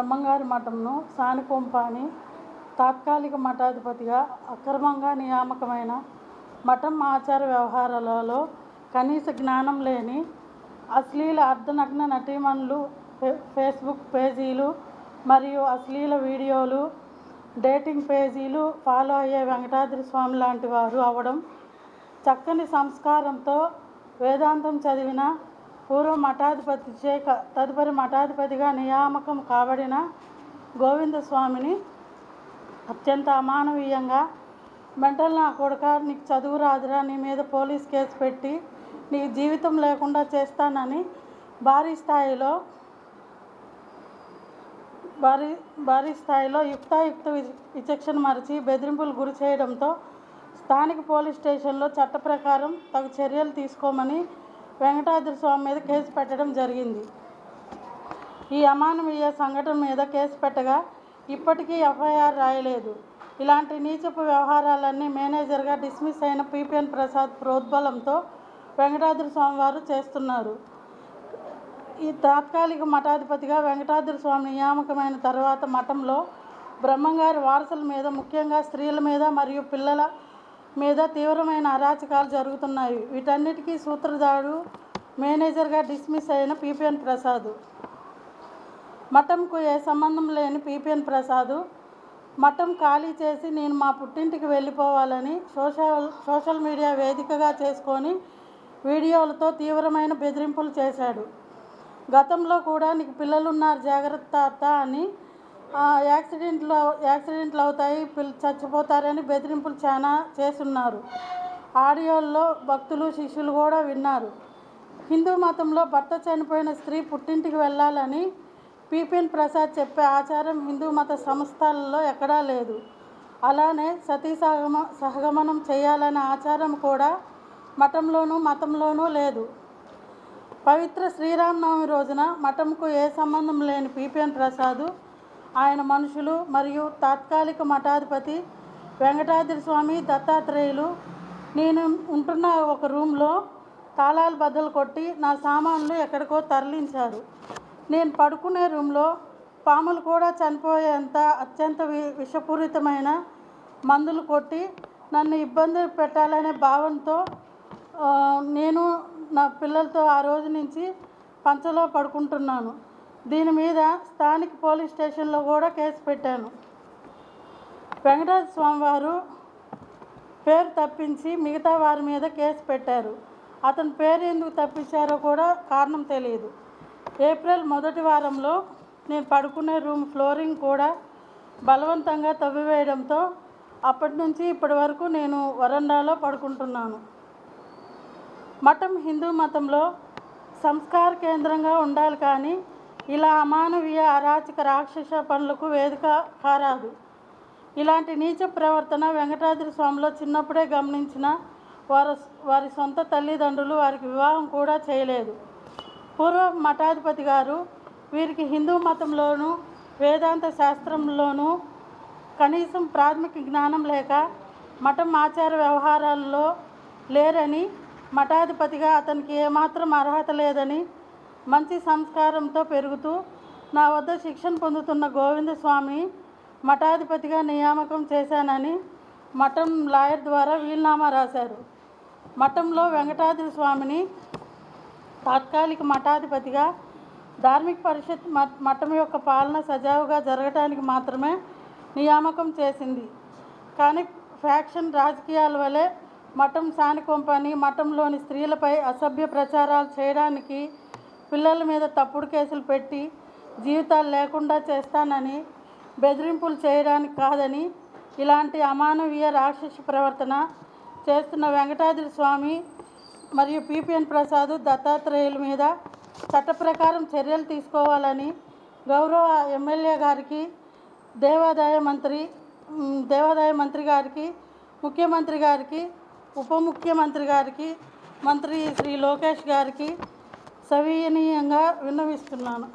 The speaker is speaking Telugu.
బ్రహ్మంగారి మఠంను సానికొంపని తాత్కాలిక మఠాధిపతిగా అక్రమంగా నియామకమైన మఠం ఆచార వ్యవహారాలలో కనీస జ్ఞానం లేని అశ్లీల అర్ధనగ్న నటీమణులు, ఫేస్బుక్ పేజీలు మరియు అశ్లీల వీడియోలు, డేటింగ్ పేజీలు ఫాలో అయ్యే వెంకటాద్రి స్వామి లాంటి వారు అవడం, చక్కని సంస్కారంతో వేదాంతం చదివిన పూర్వ మఠాధిపతిచే తదుపరి మఠాధిపతిగా నియామకం కాబడిన గోవిందస్వామిని అత్యంత అమానవీయంగా మెంటల్ నా కొడుకా, నీకు చదువు రాదురా, నీ మీద పోలీస్ కేసు పెట్టి నీ జీవితం లేకుండా చేస్తానని భారీ స్థాయిలో యుక్తాయుక్త విచక్షణ మరచి బెదిరింపులు గురి చేయడంతో స్థానిక పోలీస్ స్టేషన్లో చట్ట ప్రకారం తగు చర్యలు తీసుకోమని వెంకటాద్రి స్వామి మీద కేసు పెట్టడం జరిగింది. ఈ అమానవీయ సంఘటన మీద కేసు పెట్టగా ఇప్పటికీ ఎఫ్ఐఆర్ రాయలేదు. ఇలాంటి నీచపు వ్యవహారాలన్నీ మేనేజర్గా డిస్మిస్ అయిన పిపిఎన్ ప్రసాద్ ప్రోద్బలంతో వెంకటాద్రి స్వామి వారు చేస్తున్నారు. ఈ తాత్కాలిక మఠాధిపతిగా వెంకటాద్రి స్వామి నియామకమైన తర్వాత మఠంలో బ్రహ్మంగారి వారసుల మీద, ముఖ్యంగా స్త్రీల మీద మరియు పిల్లల మీద తీవ్రమైన అరాచకాలు జరుగుతున్నాయి. వీటన్నిటికీ సూత్రధారుడు మేనేజర్గా డిస్మిస్ అయిన పిపిఎన్ ప్రసాద్. మఠంకు ఏ సంబంధం లేని పిపిఎన్ ప్రసాద్ మఠం ఖాళీ చేసి నేను మా పుట్టింటికి వెళ్ళిపోవాలని సోషల్ మీడియా వేదికగా చేసుకొని వీడియోలతో తీవ్రమైన బెదిరింపులు చేశాడు. గతంలో కూడా నీకు పిల్లలున్నారు జాగ్రత్త అత్త అని, యాక్సిడెంట్లు అవుతాయి, చచ్చిపోతారని బెదిరింపులు చాలా చేసున్నారు. ఆడియోల్లో భక్తులు శిష్యులు కూడా విన్నారు. హిందూ మతంలో భర్త చనిపోయిన స్త్రీ పుట్టింటికి వెళ్ళాలని పిపిఎన్ ప్రసాద్ చెప్పే ఆచారం హిందూ మత సంస్థలలో ఎక్కడా లేదు. అలానే సతీ సహగమనం చేయాలనే ఆచారం కూడా మతంలోనూ లేదు. పవిత్ర శ్రీరామనవమి రోజున మఠంకు ఏ సంబంధం లేని పిపిఎన్ ప్రసాద్, ఆయన మనుషులు మరియు తాత్కాలిక మఠాధిపతి వెంకటాద్రి స్వామి దత్తాత్రేయులు నేను ఉంటున్న ఒక రూమ్లో తాళాలు బద్దలు కొట్టి నా సామాన్లు ఎక్కడికో తరలించారు. నేను పడుకునే రూమ్లో పాములు కూడా చనిపోయేంత అత్యంత విషపూరితమైన మందులు కొట్టి నన్ను ఇబ్బంది పెట్టాలనే భావంతో నేను నా పిల్లలతో ఆ రోజు నుంచి పంచలో పడుకుంటున్నాను. దీని మీద స్థానిక పోలీస్ స్టేషన్లో కూడా కేసు పెట్టాను. వెంకటాద్రి స్వామి వారు పేరు తప్పించి మిగతా వారి మీద కేసు పెట్టారు. అతని పేరు ఎందుకు తప్పించారో కూడా కారణం తెలియదు. ఏప్రిల్ మొదటి వారంలో నేను పడుకునే రూమ్ ఫ్లోరింగ్ కూడా బలవంతంగా తవ్వివేయడంతో అప్పటి నుంచి ఇప్పటి వరకు నేను వరండాలో పడుకుంటున్నాను. మఠం హిందూ మతంలో సంస్కార కేంద్రంగా ఉండాలి కానీ ఇలా అమానవీయ అరాచక రాక్షస పనులకు వేదిక కారాదు. ఇలాంటి నీచ ప్రవర్తన వెంకటాద్రి స్వామిలో చిన్నప్పుడే గమనించిన వారి సొంత తల్లిదండ్రులు వారికి వివాహం కూడా చేయలేదు. పూర్వ మఠాధిపతి గారు వీరికి హిందూ మతంలోనూ వేదాంత శాస్త్రంలోనూ కనీసం ప్రాథమిక జ్ఞానం లేక మఠం ఆచార వ్యవహారాల్లో లేరని, మఠాధిపతిగా అతనికి ఏమాత్రం అర్హత లేదని, మంచి సంస్కారంతో పెరుగుతూ నా వద్ద శిక్షణ పొందుతున్న గోవిందస్వామి మఠాధిపతిగా నియామకం చేశానని మఠం లాయర్ ద్వారా వీలునామా రాశారు. మఠంలో వెంకటాద్రి స్వామిని తాత్కాలిక మఠాధిపతిగా ధార్మిక పరిషత్ మఠం యొక్క పాలన సజావుగా జరగటానికి మాత్రమే నియామకం చేసింది. కానీ ఫ్యాక్షన్ రాజకీయాల వలె మఠం సానికొంపని మఠంలోని స్త్రీలపై అసభ్య ప్రచారాలు చేయడానికి, పిల్లల మీద తప్పుడు కేసులు పెట్టి జీవితాలు లేకుండా చేస్తానని బెదిరింపులు చేయడానికి కాదని, ఇలాంటి అమానవీయ రాక్షస ప్రవర్తన చేస్తున్న వెంకటాద్రి స్వామి మరియు పిపిఎన్ ప్రసాద్ దత్తాత్రేయుల మీద చట్ట ప్రకారం చర్యలు తీసుకోవాలని గౌరవ ఎమ్మెల్యే గారికి, దేవాదాయ మంత్రి గారికి, ముఖ్యమంత్రి గారికి, ఉప ముఖ్యమంత్రి గారికి, మంత్రి శ్రీ లోకేష్ గారికి సవినీయంగా విన్నవిస్తున్నాను.